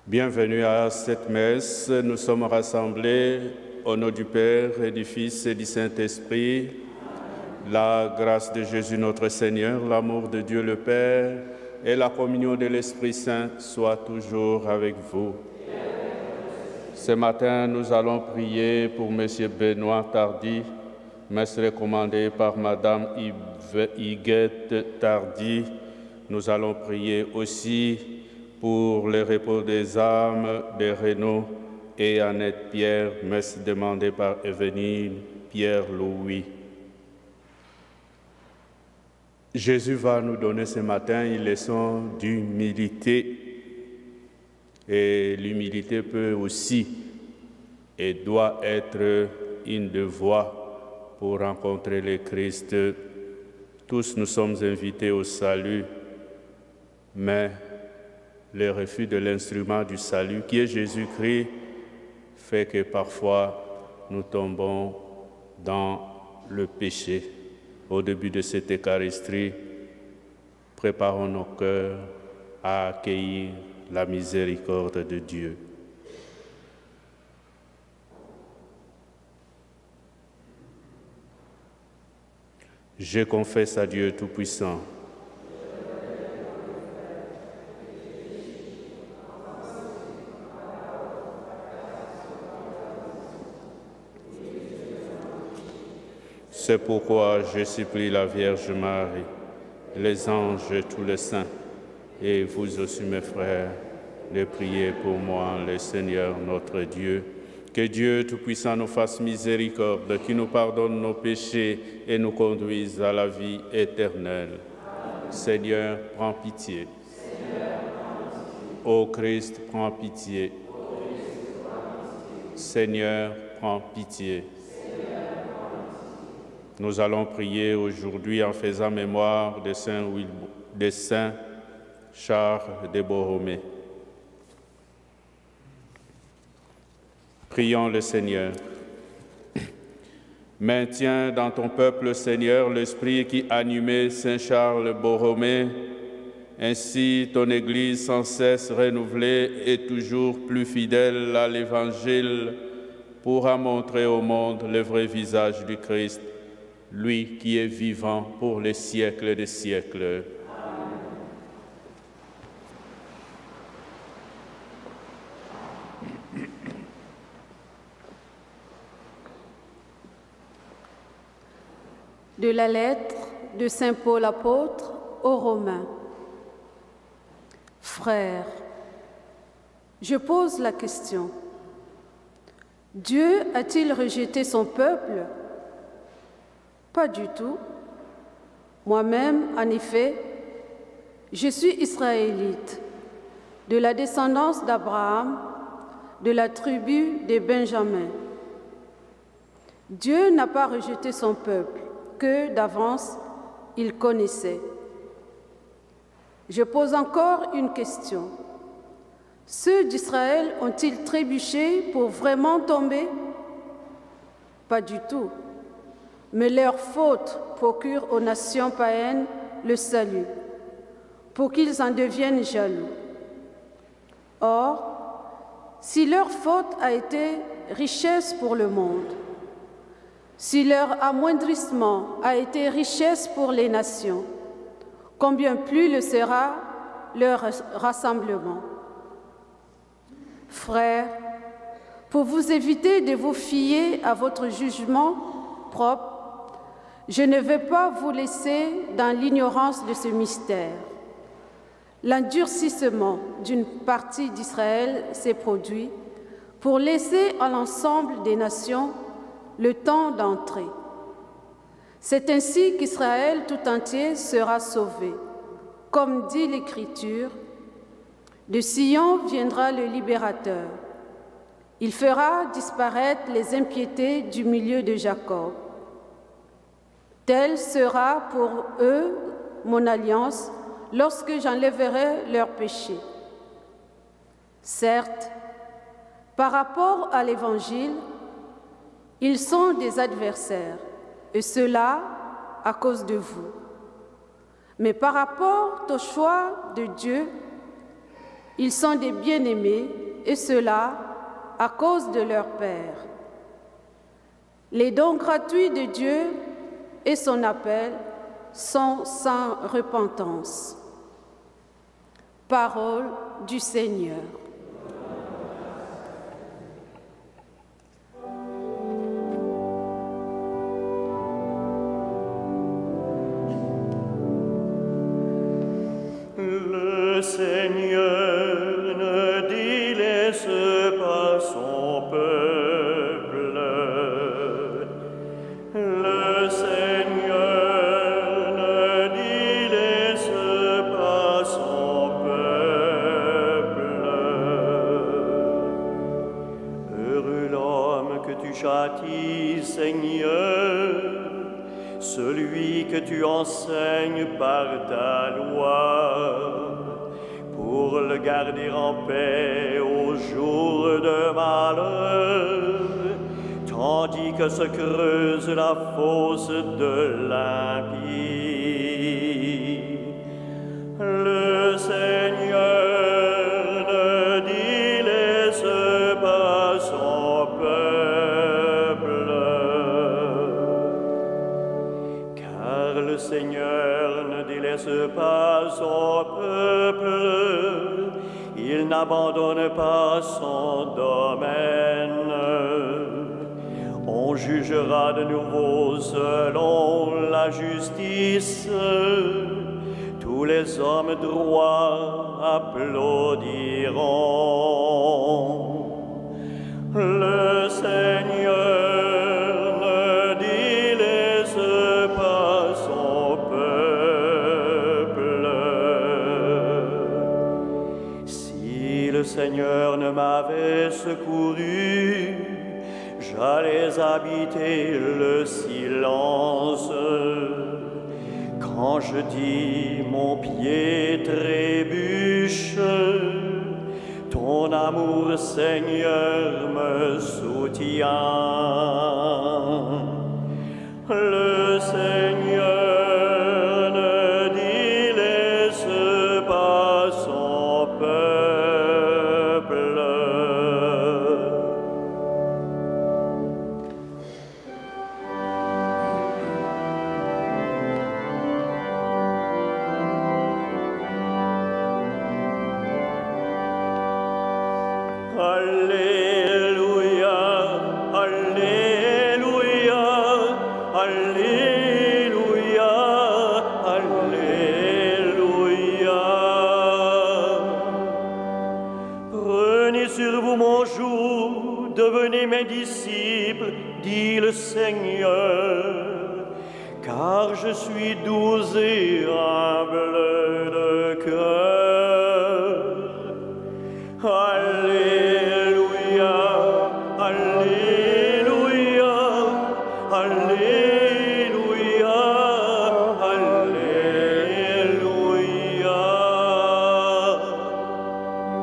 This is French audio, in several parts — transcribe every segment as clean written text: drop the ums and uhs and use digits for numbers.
Bienvenue à cette messe. Nous sommes rassemblés au nom du Père et du Fils et du Saint-Esprit. La grâce de Jésus notre Seigneur, l'amour de Dieu le Père et la communion de l'Esprit Saint soient toujours avec vous. Ce matin, nous allons prier pour M. Benoît Tardy, messe recommandée par Mme Huguette Tardy. Nous allons prier aussi pour le repos des âmes de Renaud et Annette Pierre, messe demandée par Evelyne Pierre-Louis. Jésus va nous donner ce matin une leçon d'humilité. Et l'humilité peut aussi et doit être une des voies pour rencontrer le Christ. Tous nous sommes invités au salut, mais le refus de l'instrument du salut, qui est Jésus-Christ, fait que parfois nous tombons dans le péché. Au début de cette Eucharistie, préparons nos cœurs à accueillir la miséricorde de Dieu. Je confesse à Dieu Tout-Puissant, c'est pourquoi je supplie la Vierge Marie, les anges et tous les saints, et vous aussi mes frères, de prier pour moi, le Seigneur notre Dieu. Que Dieu Tout-Puissant nous fasse miséricorde, qu'il nous pardonne nos péchés et nous conduise à la vie éternelle. Seigneur, prends pitié. Ô Christ, prends pitié. Seigneur, prends pitié. Nous allons prier aujourd'hui en faisant mémoire de Saint Charles de Borromée. Prions le Seigneur. Maintiens dans ton peuple, Seigneur, l'esprit qui animait Saint Charles Borromée. Ainsi, ton Église sans cesse renouvelée et toujours plus fidèle à l'Évangile pourra montrer au monde le vrai visage du Christ, lui qui est vivant pour les siècles des siècles. De la lettre de Saint Paul apôtre aux Romains. Frères, je pose la question. Dieu a-t-il rejeté son peuple? Pas du tout. Moi-même, en effet, je suis israélite, de la descendance d'Abraham, de la tribu de Benjamin. Dieu n'a pas rejeté son peuple, que d'avance il connaissait. Je pose encore une question. Ceux d'Israël ont-ils trébuché pour vraiment tomber? Pas du tout. Mais leur faute procure aux nations païennes le salut, pour qu'ils en deviennent jaloux. Or, si leur faute a été richesse pour le monde, si leur amoindrissement a été richesse pour les nations, combien plus le sera leur rassemblement. Frères, pour vous éviter de vous fier à votre jugement propre, je ne vais pas vous laisser dans l'ignorance de ce mystère. L'endurcissement d'une partie d'Israël s'est produit pour laisser à l'ensemble des nations le temps d'entrer. C'est ainsi qu'Israël tout entier sera sauvé. Comme dit l'Écriture, de Sion viendra le libérateur. Il fera disparaître les impiétés du milieu de Jacob. Telle sera pour eux mon alliance lorsque j'enlèverai leurs péchés. Certes, par rapport à l'Évangile, ils sont des adversaires, et cela à cause de vous. Mais par rapport au choix de Dieu, Ils sont des bien-aimés, et cela à cause de leur Père. Les dons gratuits de Dieu et son appel sont sans repentance. Parole du Seigneur. Le Seigneur ne délaisse pas son peuple. Le Seigneur ne délaisse pas son peuple. Heureux l'homme que tu châties, Seigneur, celui que tu enseignes par ta loi, pour le garder en paix au jour de malheur, tandis que se creuse la fosse de l'impie. Le Seigneur ne délaisse pas son peuple, car le Seigneur ne délaisse pas son peuple, il n'abandonne pas son domaine. On jugera de nouveau selon la justice, tous les hommes droits applaudiront. Le Seigneur ne délaisse pas son peuple. Si le Seigneur ne m'avait secouru, j'allais habiter le silence. Quand je dis mon pied trébuche, ton amour, Seigneur, me soutient. Le Seigneur ne délaisse pas son peuple. Alléluia, Alléluia, Alléluia, Alléluia. Prenez sur vous mon joug, devenez mes disciples, dit le Seigneur, car je suis doux et humble de cœur. Alléluia, Alléluia, Alléluia, Alléluia.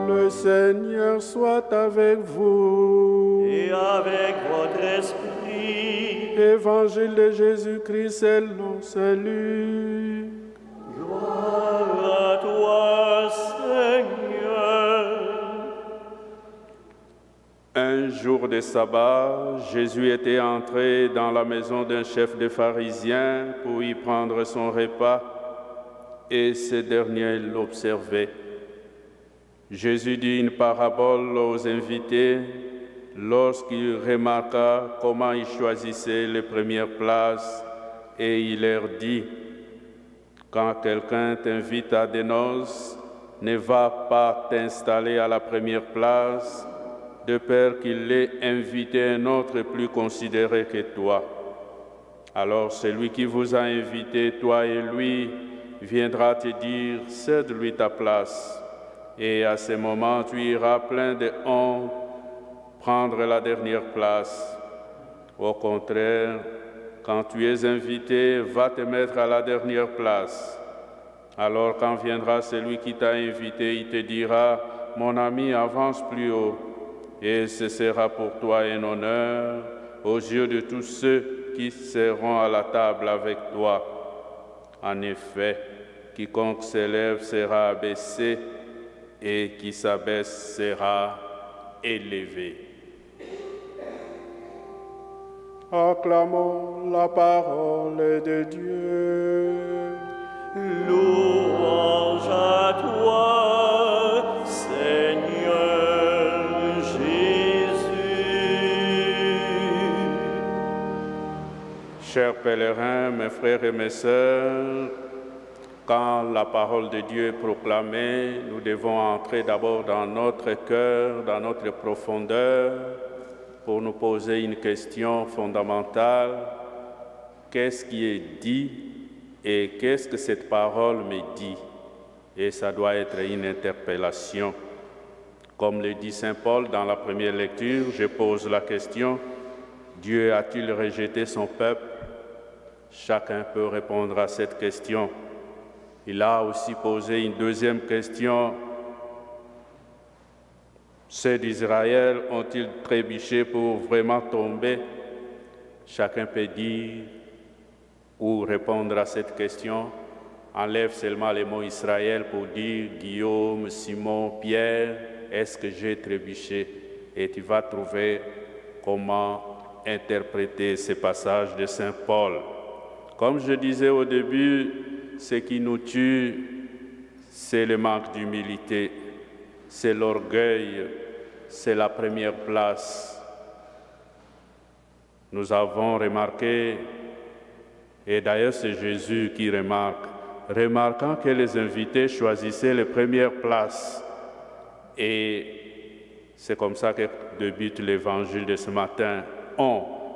Le Seigneur soit avec vous. Et avec votre esprit. Évangile de Jésus-Christ selon salut. Gloire à toi, Seigneur. Un jour de sabbat, Jésus était entré dans la maison d'un chef de pharisiens pour y prendre son repas, et ce dernier l'observait. Jésus dit une parabole aux invités lorsqu'il remarqua comment ils choisissaient les premières places, et il leur dit: quand quelqu'un t'invite à des noces, ne va pas t'installer à la première place, de peur qu'il ait invité un autre plus considéré que toi. Alors celui qui vous a invité, toi et lui, viendra te dire: cède-lui ta place. Et à ce moment, tu iras plein de honte prendre la dernière place. Au contraire, quand tu es invité, va te mettre à la dernière place. Alors quand viendra celui qui t'a invité, il te dira: mon ami, avance plus haut. Et ce sera pour toi un honneur aux yeux de tous ceux qui seront à la table avec toi. En effet, quiconque s'élève sera abaissé, et qui s'abaisse sera élevé. Acclamons la parole de Dieu. Louange à toi, Seigneur Jésus. Chers pèlerins, mes frères et mes sœurs, quand la parole de Dieu est proclamée, nous devons entrer d'abord dans notre cœur, dans notre profondeur, pour nous poser une question fondamentale. Qu'est-ce qui est dit et qu'est-ce que cette parole me dit? Et ça doit être une interpellation. Comme le dit Saint Paul dans la première lecture, je pose la question, Dieu a-t-il rejeté son peuple? Chacun peut répondre à cette question. Il a aussi posé une deuxième question. Ceux d'Israël ont-ils trébuché pour vraiment tomber? Chacun peut dire ou répondre à cette question. Enlève seulement les mots Israël pour dire Guillaume, Simon, Pierre, est-ce que j'ai trébuché? Et tu vas trouver comment interpréter ces passages de Saint Paul. Comme je disais au début, ce qui nous tue, c'est le manque d'humilité, c'est l'orgueil, c'est la première place. Nous avons remarqué, et d'ailleurs c'est Jésus qui remarque, remarquant que les invités choisissaient les premières places. Et c'est comme ça que débute l'évangile de ce matin.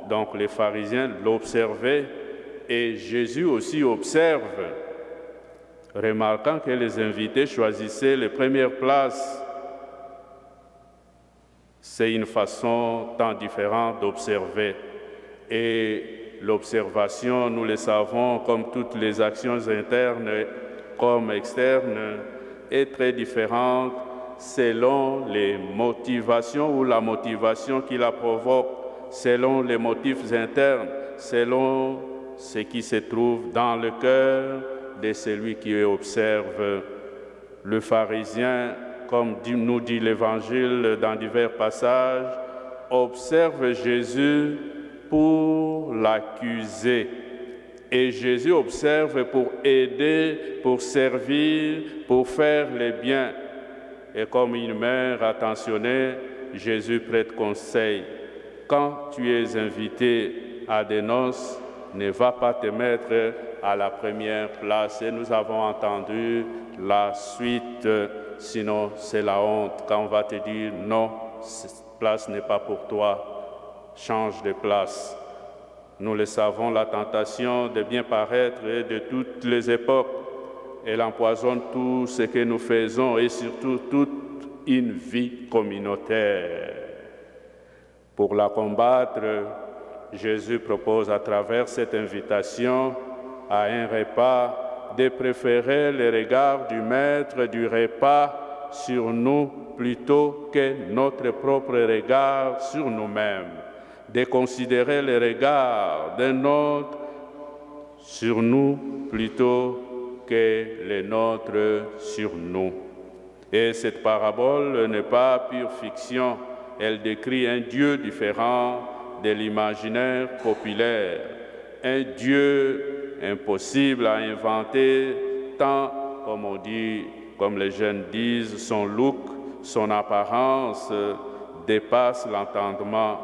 Donc les pharisiens l'observaient et Jésus aussi observe, remarquant que les invités choisissaient les premières places. C'est une façon tant différente d'observer. Et l'observation, nous le savons, comme toutes les actions internes comme externes, est très différente selon les motivations ou la motivation qui la provoque, selon les motifs internes, selon ce qui se trouve dans le cœur de celui qui observe. Le pharisien, comme nous dit l'Évangile dans divers passages, observe Jésus pour l'accuser. Et Jésus observe pour aider, pour servir, pour faire le bien. Et comme une mère attentionnée, Jésus prête conseil. Quand tu es invité à des noces, ne va pas te mettre à la première place. Et nous avons entendu la suite, sinon c'est la honte. Quand on va te dire non, cette place n'est pas pour toi, change de place. Nous le savons, la tentation de bien paraître est de toutes les époques. Elle empoisonne tout ce que nous faisons et surtout toute une vie communautaire. Pour la combattre, Jésus propose à travers cette invitation à un repas de préférer le regard du maître du repas sur nous plutôt que notre propre regard sur nous-mêmes, de considérer le regard d'un autre sur nous plutôt que le nôtre sur nous. Et cette parabole n'est pas pure fiction, elle décrit un Dieu différent de l'imaginaire populaire, un Dieu impossible à inventer, tant, comme on dit, comme les jeunes disent, son look, son apparence dépasse l'entendement.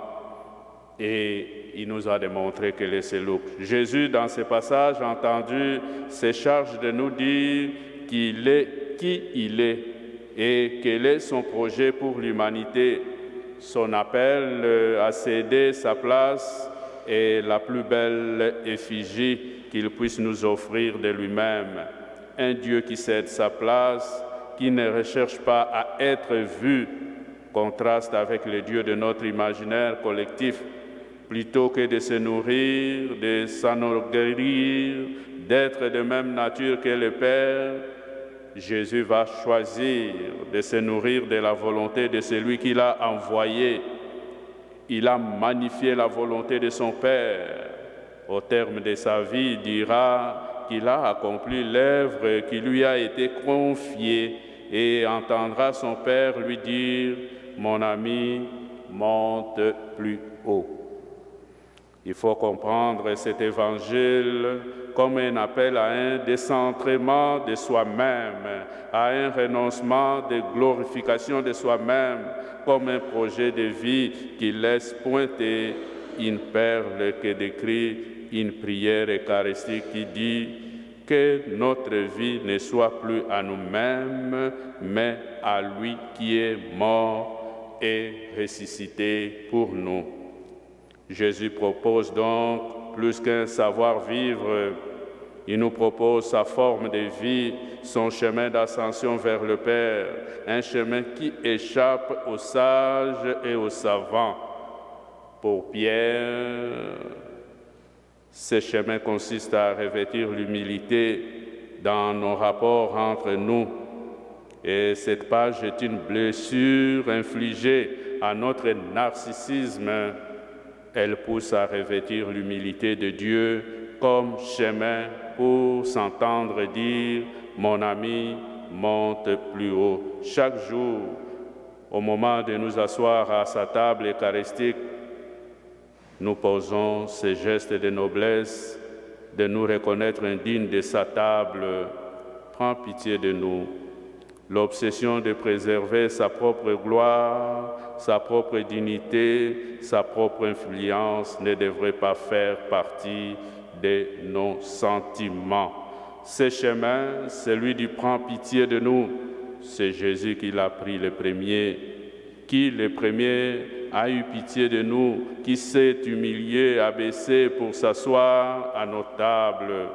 Et il nous a démontré quel est ce look. Jésus, dans ce passage entendu, se charge de nous dire qu'il est qui il est et quel est son projet pour l'humanité. Son appel à céder sa place est la plus belle effigie qu'il puisse nous offrir de lui-même. Un Dieu qui cède sa place, qui ne recherche pas à être vu, contraste avec le Dieu de notre imaginaire collectif. Plutôt que de se nourrir, de s'enorgueillir, d'être de même nature que le Père, Jésus va choisir de se nourrir de la volonté de celui qu'il a envoyé. Il a magnifié la volonté de son Père. Au terme de sa vie, il dira qu'il a accompli l'œuvre qui lui a été confiée et entendra son père lui dire « Mon ami, monte plus haut ». Il faut comprendre cet évangile comme un appel à un décentrement de soi-même, à un renoncement de glorification de soi-même, comme un projet de vie qui laisse pointer une perle que décrit une prière eucharistique qui dit que notre vie ne soit plus à nous-mêmes, mais à lui qui est mort et ressuscité pour nous. Jésus propose donc plus qu'un savoir-vivre, il nous propose sa forme de vie, son chemin d'ascension vers le Père, un chemin qui échappe aux sages et aux savants. Pour Pierre, ce chemin consiste à revêtir l'humilité dans nos rapports entre nous. Et cette page est une blessure infligée à notre narcissisme. Elle pousse à revêtir l'humilité de Dieu comme chemin pour s'entendre dire « Mon ami, monte plus haut ». Chaque jour, au moment de nous asseoir à sa table eucharistique, nous posons ces gestes de noblesse, de nous reconnaître indignes de sa table. Prends pitié de nous. L'obsession de préserver sa propre gloire, sa propre dignité, sa propre influence ne devrait pas faire partie de nos sentiments. Ce chemin, celui du prends pitié de nous, c'est Jésus qui l'a pris le premier, qui le premier a eu pitié de nous, qui s'est humilié, abaissé pour s'asseoir à nos tables.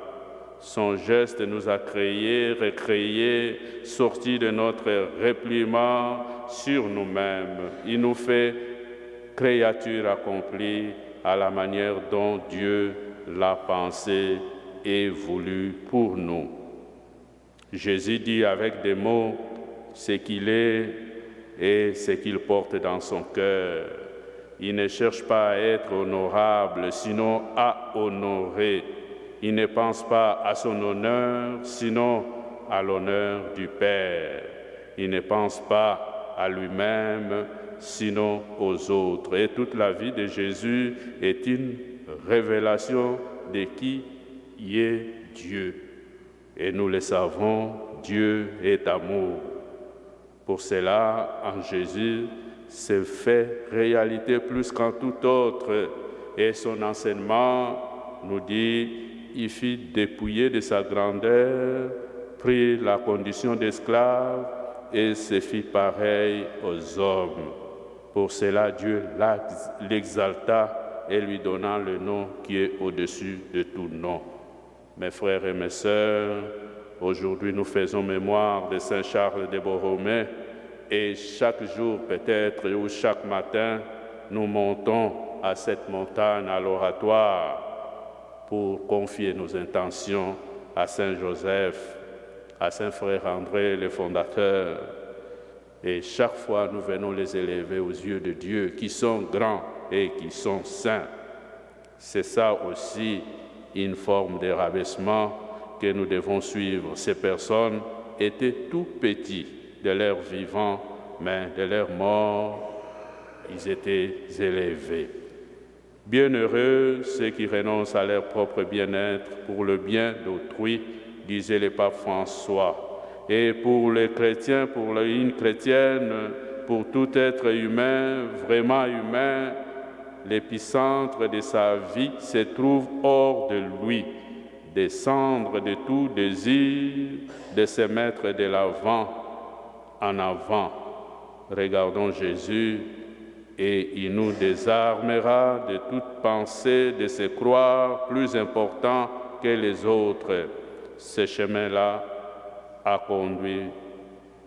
Son geste nous a créés, recréés, sortis de notre repliement sur nous-mêmes. Il nous fait créature accomplie à la manière dont Dieu l'a pensé et voulu pour nous. Jésus dit avec des mots ce qu'il est et ce qu'il porte dans son cœur. Il ne cherche pas à être honorable, sinon à honorer. Il ne pense pas à son honneur, sinon à l'honneur du Père. Il ne pense pas à lui-même, sinon aux autres. Et toute la vie de Jésus est une révélation de qui est Dieu. Et nous le savons, Dieu est amour. Pour cela, en Jésus, se fait réalité plus qu'en tout autre. Et son enseignement nous dit, il fut dépouillé de sa grandeur, prit la condition d'esclave et se fit pareil aux hommes. Pour cela, Dieu l'exalta et lui donna le nom qui est au-dessus de tout nom. Mes frères et mes sœurs, aujourd'hui nous faisons mémoire de Saint Charles de Borromée et chaque jour peut-être ou chaque matin, nous montons à cette montagne, à l'oratoire, pour confier nos intentions à Saint Joseph, à Saint Frère André, le fondateur. Et chaque fois, nous venons les élever aux yeux de Dieu, qui sont grands et qui sont saints. C'est ça aussi une forme de rabaissement que nous devons suivre. Ces personnes étaient tout petits de leur vivant, mais de leur mort, ils étaient élevés. Bienheureux ceux qui renoncent à leur propre bien-être pour le bien d'autrui, disait le pape François. Et pour les chrétiens, pour une chrétienne, pour tout être humain, vraiment humain, l'épicentre de sa vie se trouve hors de lui. Descendre de tout désir, de se mettre de l'avant en avant. Regardons Jésus, et il nous désarmera de toute pensée de se croire plus important que les autres. Ce chemin-là a conduit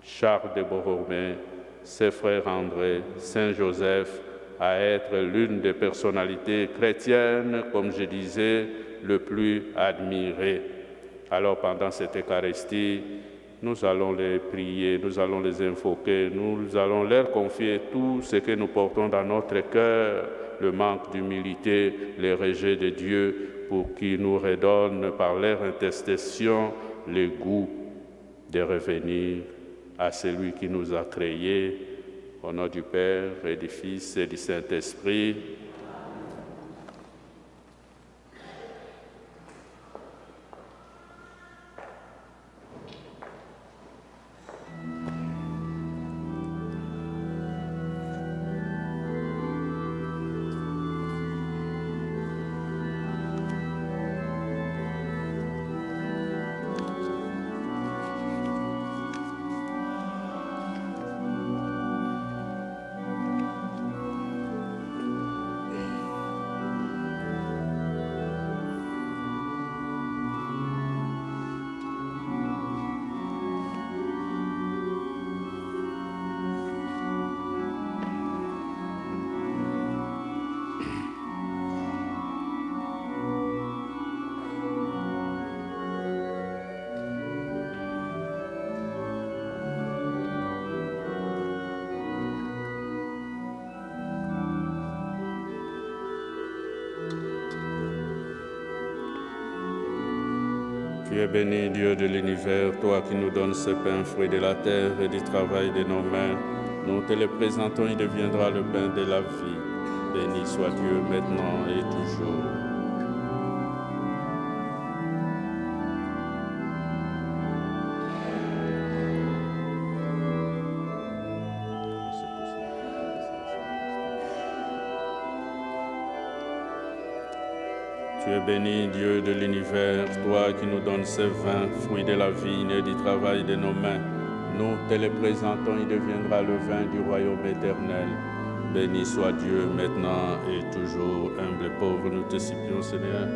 Charles de Borromée, ses frères André, Saint Joseph, à être l'une des personnalités chrétiennes, comme je disais, le plus admirées. Alors pendant cette Eucharistie, nous allons les prier, nous allons les invoquer, nous allons leur confier tout ce que nous portons dans notre cœur, le manque d'humilité, les rejets de Dieu, pour qu'ils nous redonnent par leur intercession le goût de revenir à celui qui nous a créés, au nom du Père et du Fils et du Saint-Esprit. Tu es béni, Dieu de l'univers, toi qui nous donnes ce pain, fruit de la terre et du travail de nos mains. Nous te le présentons, il deviendra le pain de la vie. Béni soit Dieu maintenant et toujours. Tu es béni, Dieu de l'univers, toi qui nous donnes ce vin, fruit de la vigne et du travail de nos mains. Nous te le présentons, il deviendra le vin du royaume éternel. Béni soit Dieu maintenant et toujours. Humble et pauvre, nous te supplions, Seigneur.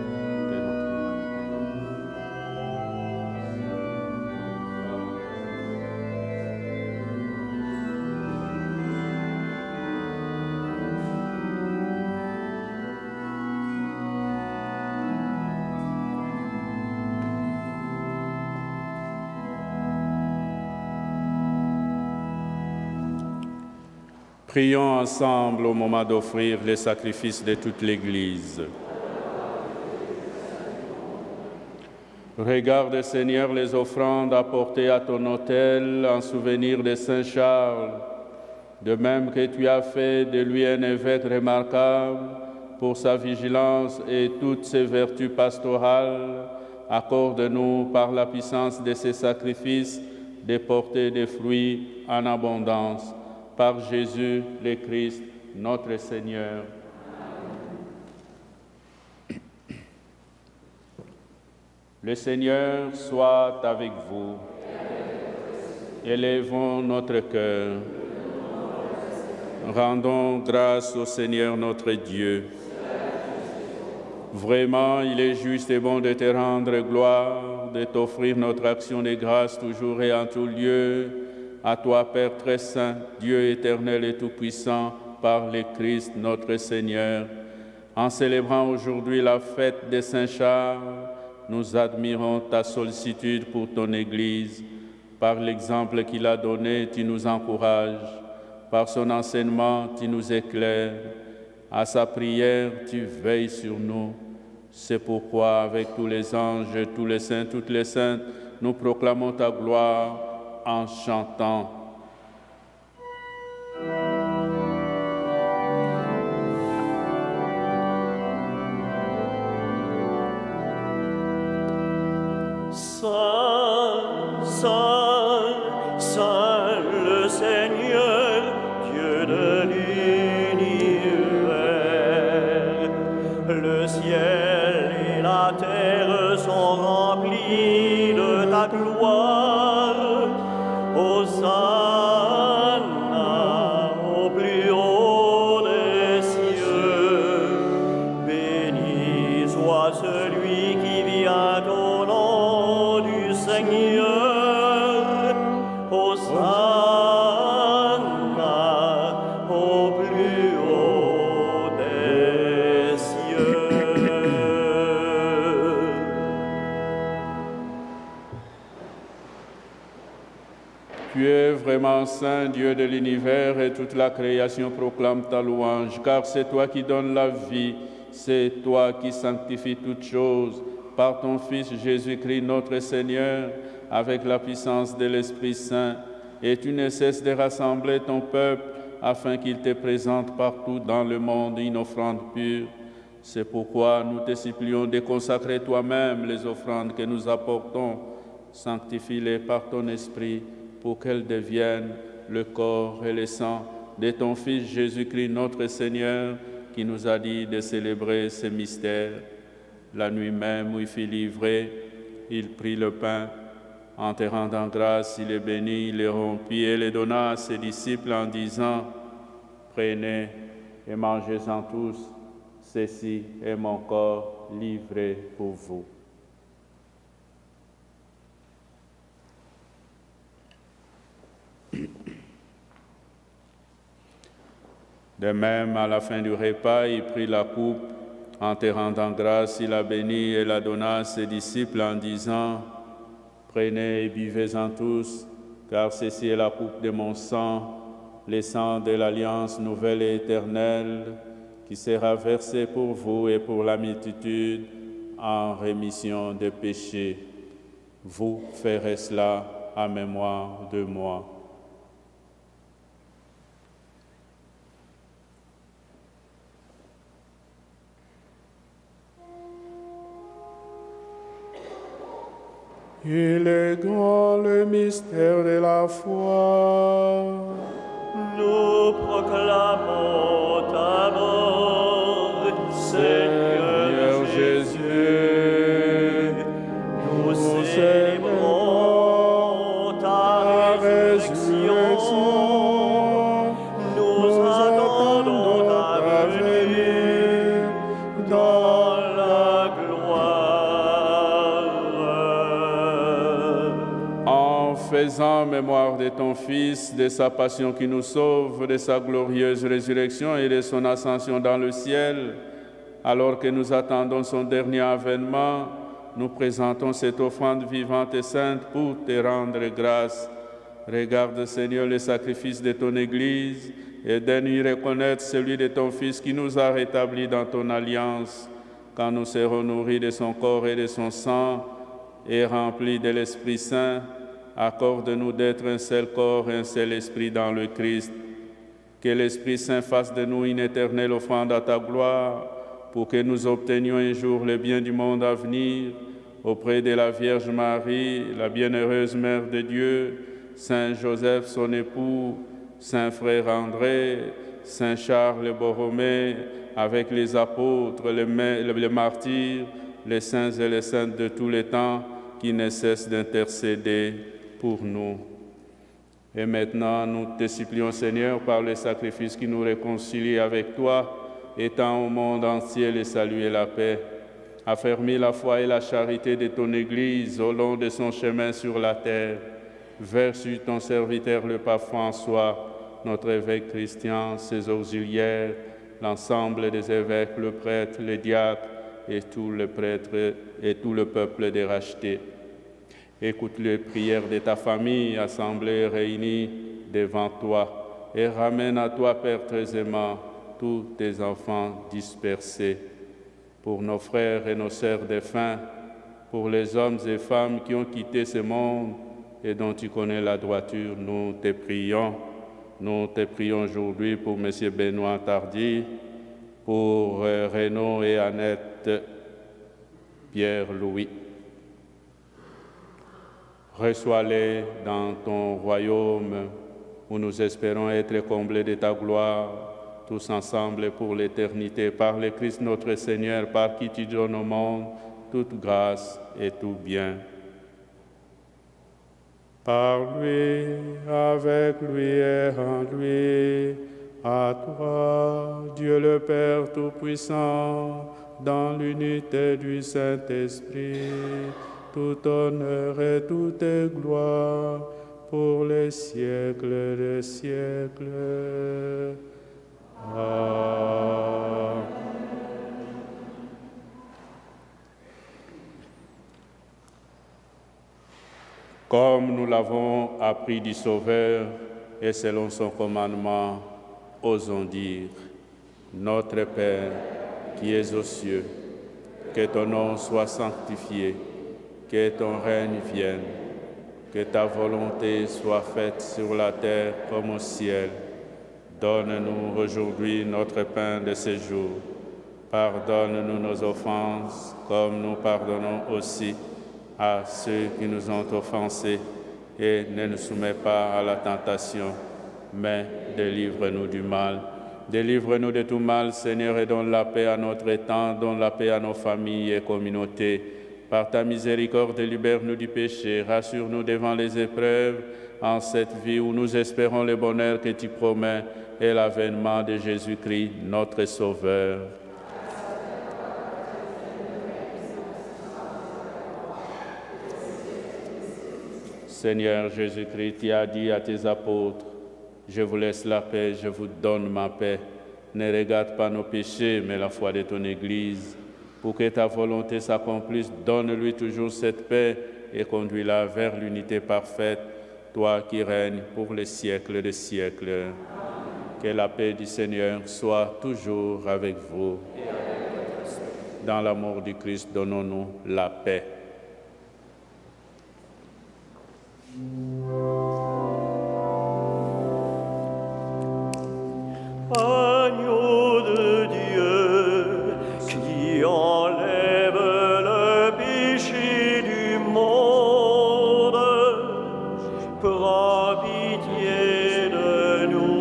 Prions ensemble au moment d'offrir les sacrifices de toute l'Église. Regarde, Seigneur, les offrandes apportées à ton autel en souvenir de Saint Charles, de même que tu as fait de lui un évêque remarquable pour sa vigilance et toutes ses vertus pastorales. Accorde-nous par la puissance de ces sacrifices de porter des fruits en abondance. Par Jésus le Christ, notre Seigneur. Le Seigneur soit avec vous. Élevons notre cœur. Rendons grâce au Seigneur notre Dieu. Vraiment, il est juste et bon de te rendre gloire, de t'offrir notre action de grâce toujours et en tout lieu. À toi, Père très saint, Dieu éternel et tout-puissant, par le Christ notre Seigneur. En célébrant aujourd'hui la fête de Saint Charles, nous admirons ta sollicitude pour ton Église. Par l'exemple qu'il a donné, tu nous encourages. Par son enseignement, tu nous éclaires. À sa prière, tu veilles sur nous. C'est pourquoi, avec tous les anges, tous les saints, toutes les saintes, nous proclamons ta gloire en chantant. Saint, Saint, Saint le Seigneur, Dieu de l'univers. Le ciel et la terre sont remplis de ta gloire. Hosanna au plus haut des cieux. Béni soit celui qui vient au nom du Seigneur. Hosanna au plus haut des cieux. Tu es vraiment saint, Dieu de l'univers, et toute la création proclame ta louange, car c'est toi qui donnes la vie, c'est toi qui sanctifies toutes choses, par ton Fils Jésus-Christ notre Seigneur, avec la puissance de l'Esprit Saint. et tu ne cesses de rassembler ton peuple afin qu'il te présente partout dans le monde une offrande pure. C'est pourquoi nous te supplions de consacrer toi-même les offrandes que nous apportons. Sanctifie-les par ton esprit pour qu'elles deviennent le corps et le sang de ton Fils Jésus-Christ notre Seigneur, qui nous a dit de célébrer ce mystère. La nuit même où il fut livré, il prit le pain. En te rendant grâce, il le bénit, il le rompit et le donna à ses disciples en disant, « Prenez et mangez-en tous, ceci est mon corps livré pour vous. » De même, à la fin du repas, il prit la coupe. En te rendant grâce, il la bénit et la donna à ses disciples en disant, « Prenez et buvez-en tous, car ceci est la coupe de mon sang, le sang de l'alliance nouvelle et éternelle, qui sera versé pour vous et pour la multitude en rémission des péchés. Vous ferez cela en mémoire de moi. » Il est grand le mystère de la foi. Nous proclamons ta mort, Seigneur Jésus. Nous célébrons ta résurrection. Nous attendons ta venue dans la gloire. En faisant mémoire de ton Fils, de sa passion qui nous sauve, de sa glorieuse résurrection et de son ascension dans le ciel, alors que nous attendons son dernier avènement, nous présentons cette offrande vivante et sainte pour te rendre grâce. Regarde, Seigneur, le sacrifice de ton Église et donne-lui reconnaître celui de ton Fils qui nous a rétablis dans ton alliance. Quand nous serons nourris de son corps et de son sang et remplis de l'Esprit Saint, accorde-nous d'être un seul corps et un seul esprit dans le Christ. Que l'Esprit Saint fasse de nous une éternelle offrande à ta gloire, pour que nous obtenions un jour le bien du monde à venir, auprès de la Vierge Marie, la bienheureuse Mère de Dieu, Saint Joseph, son époux, Saint Frère André, Saint Charles Borromée, avec les apôtres, les martyrs, les saints et les saintes de tous les temps, qui ne cessent d'intercéder pour nous. Et maintenant, nous te supplions, Seigneur, par le sacrifice qui nous réconcilie avec toi, étends au monde entier le salut et la paix. Affermis la foi et la charité de ton Église au long de son chemin sur la terre. Verse sur ton serviteur le pape François, notre évêque Christian, ses auxiliaires, l'ensemble des évêques, le prêtre, les diacres et tous les prêtres et tout le peuple des rachetés. Écoute les prières de ta famille assemblée réunie devant toi et ramène à toi, Père très aimant, tous tes enfants dispersés. Pour nos frères et nos sœurs défunts, pour les hommes et femmes qui ont quitté ce monde et dont tu connais la droiture, nous te prions. Nous te prions aujourd'hui pour M. Benoît Tardy, pour Renaud et Annette Pierre-Louis. Reçois-les dans ton royaume où nous espérons être comblés de ta gloire, tous ensemble pour l'éternité, par le Christ notre Seigneur, par qui tu donnes au monde toute grâce et tout bien. Par lui, avec lui et en lui, à toi, Dieu le Père Tout-Puissant, dans l'unité du Saint-Esprit, tout honneur et toute gloire pour les siècles des siècles. Amen. Comme nous l'avons appris du Sauveur et selon son commandement, osons dire, Notre Père qui es aux cieux, que ton nom soit sanctifié, que ton règne vienne, Que ta volonté soit faite sur la terre comme au ciel. Donne-nous aujourd'hui notre pain de ce jour. Pardonne-nous nos offenses, comme nous pardonnons aussi à ceux qui nous ont offensés. Et ne nous soumets pas à la tentation, mais délivre-nous du mal. Délivre-nous de tout mal, Seigneur, et donne la paix à notre temps, donne la paix à nos familles et communautés. Par ta miséricorde, libère-nous du péché, rassure-nous devant les épreuves, en cette vie où nous espérons le bonheur que tu promets et l'avènement de Jésus-Christ, notre Sauveur. Seigneur Jésus-Christ, tu as dit à tes apôtres, « Je vous laisse la paix, je vous donne ma paix. Ne regarde pas nos péchés, mais la foi de ton Église. Pour que ta volonté s'accomplisse, donne-lui toujours cette paix et conduis-la vers l'unité parfaite, toi qui règnes pour les siècles des siècles. » Que la paix du Seigneur soit toujours avec vous. Dans l'amour du Christ, donnons-nous la paix. Agneau de Dieu, qui enlève le péché du monde, prends pitié de nous.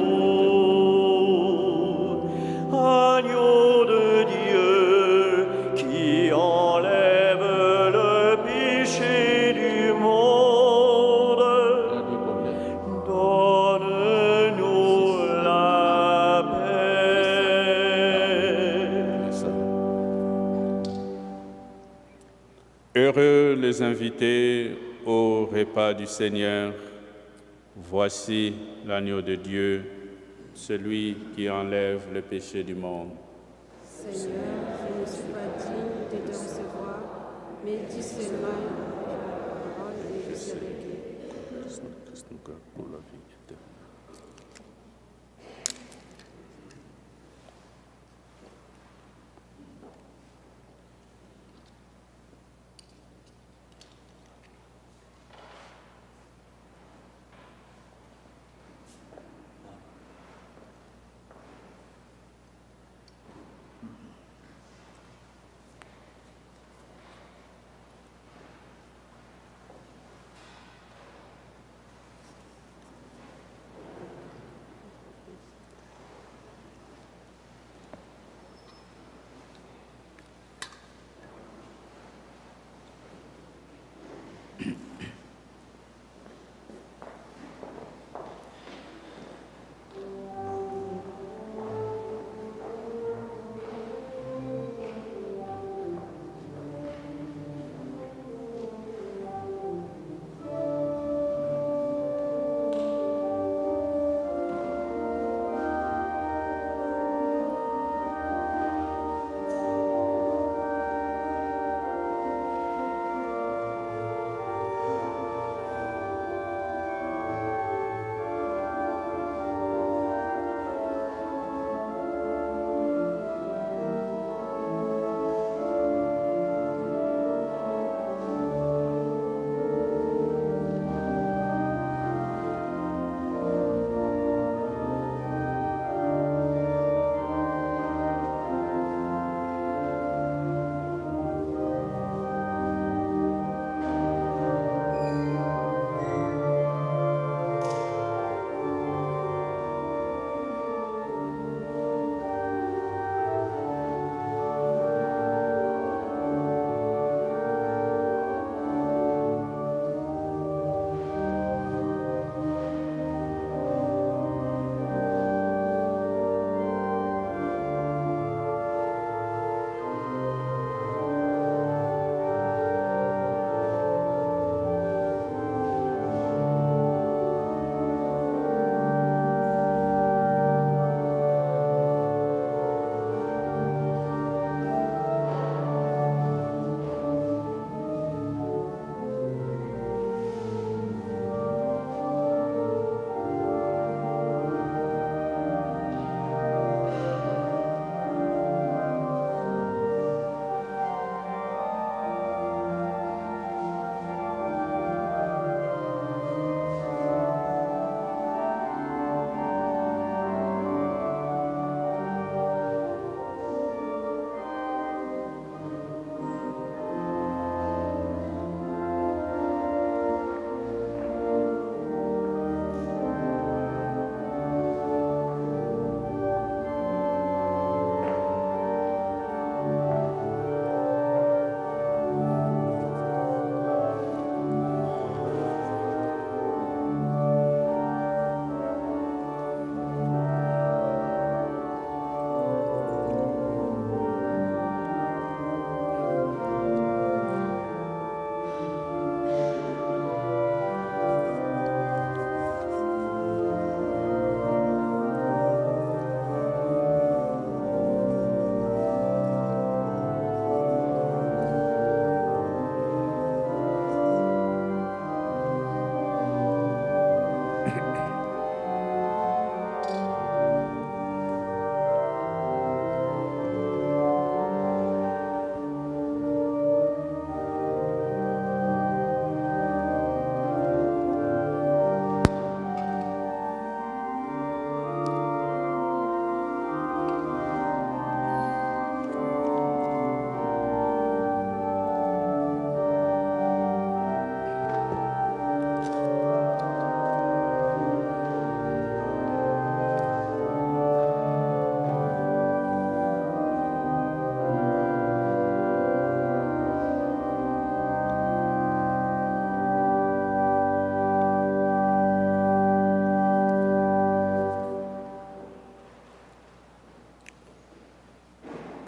Agneau de Dieu, qui enlève le péché du monde, donne-nous la paix. Heureux les invités au repas du Seigneur. Voici l'agneau de Dieu, celui qui enlève le péché du monde. Seigneur, je ne suis pas digne de te recevoir, mais dis seulement la parole et je serai guéri.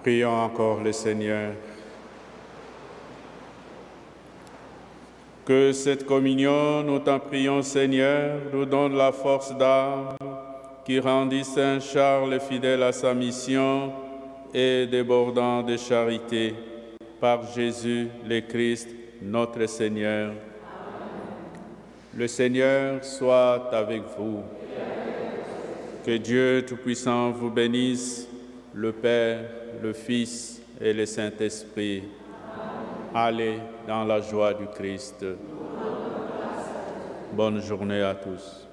Prions encore le Seigneur. Que cette communion, nous t'en prions Seigneur, nous donne la force d'âme qui rendit Saint Charles fidèle à sa mission et débordant de charité par Jésus le Christ, notre Seigneur. Le Seigneur soit avec vous. Que Dieu Tout-Puissant vous bénisse, le Père, le Fils et le Saint-Esprit. Allez dans la joie du Christ. Bonne journée à tous.